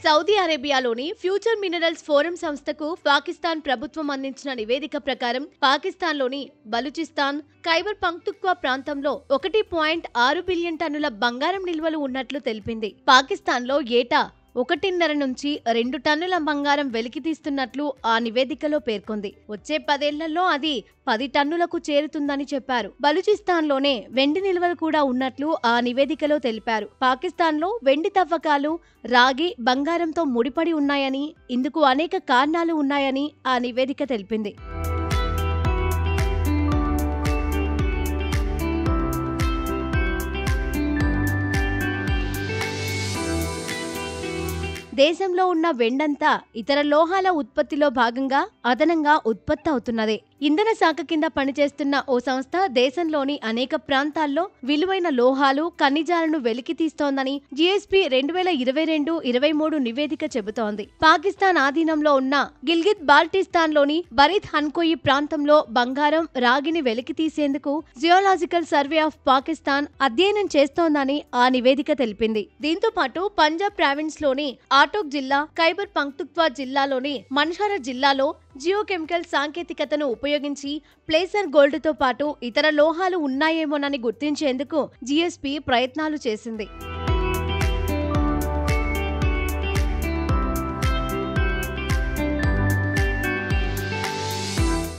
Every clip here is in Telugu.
సౌదీ అరేబియాలోని ఫ్యూచర్ మినరల్స్ ఫోరం సంస్థకు పాకిస్తాన్ ప్రభుత్వం అందించిన నివేదిక ప్రకారం పాకిస్తాన్లోని బలూచిస్తాన్, ఖైబర్ పఖ్తూన్ఖ్వా ప్రాంతంలో 1.6 బిలియన్ టన్నుల బంగారం నిల్వలు ఉన్నట్లు తెలిపింది. పాకిస్తాన్లో ఏటా 1.5 నుంచి 2 టన్నుల బంగారం వెలికితీస్తున్నట్లు ఆ నివేదికలో పేర్కొంది. వచ్చే 10 ఏళ్లలో అది 10 టన్నులకు చేరుతుందని చెప్పారు. బలూచిస్తాన్లోనే వెండి నిల్వలు కూడా ఉన్నట్లు ఆ నివేదికలో తెలిపారు. పాకిస్తాన్లో వెండి తవ్వకాలు రాగి, బంగారంతో ముడిపడి ఉన్నాయని, ఇందుకు అనేక కారణాలు ఉన్నాయని ఆ నివేదిక తెలిపింది. దేశంలో ఉన్న వెండంతా ఇతర లోహాల ఉత్పత్తిలో భాగంగా అదనంగా ఉత్పత్తి అవుతున్నదే. ఇంధన శాఖ కింద పనిచేస్తున్న ఓ సంస్థ దేశంలోని అనేక ప్రాంతాల్లో విలువైన లోహాలు, ఖనిజాలను వెలికితీస్తోందని జీఎస్పీ 2022-23 నివేదిక చెబుతోంది. పాకిస్తాన్ ఆధీనంలో ఉన్న గిల్గిత్ బాల్టిస్తాన్లోని బరీద్ హన్కోయి ప్రాంతంలో బంగారం, రాగిని వెలికితీసేందుకు జియోలాజికల్ సర్వే ఆఫ్ పాకిస్తాన్ అధ్యయనం చేస్తోందని ఆ నివేదిక తెలిపింది. దీంతో పాటు పంజాబ్ ప్రావిన్స్లోని ఆటోక్ జిల్లా, ఖైబర్ పఖ్తూన్ఖ్వా జిల్లాలోని మన్షార జిల్లాలో జియోకెమికల్ సాంకేతికతను ఉపయోగించి ప్లేసర్ గోల్డ్తో పాటు ఇతర లోహాలు ఉన్నాయేమోనని గుర్తించేందుకు జీఎస్పీ ప్రయత్నాలు చేసింది.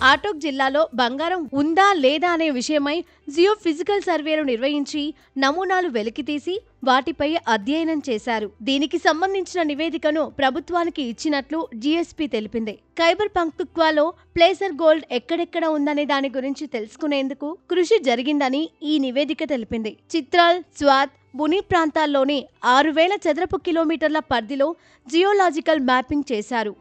ఆటోక్ జిల్లాలో బంగారం ఉందా లేదా అనే విషయమై జియో ఫిజికల్ సర్వేలు నిర్వహించి నమూనాలు వెలికితీసి వాటిపై అధ్యయనం చేశారు. దీనికి సంబంధించిన నివేదికను ప్రభుత్వానికి ఇచ్చినట్లు జీఎస్పీ తెలిపింది. ఖైబర్ పఖ్తూన్ఖ్వాలో ప్లేసర్ గోల్డ్ ఎక్కడెక్కడ ఉందనే దాని గురించి తెలుసుకునేందుకు కృషి జరిగిందని ఈ నివేదిక తెలిపింది. చిత్రాల్, స్వాత్, బుని ప్రాంతాల్లోని 6000 చదరపు కిలోమీటర్ల పరిధిలో జియోలాజికల్ మ్యాపింగ్ చేశారు.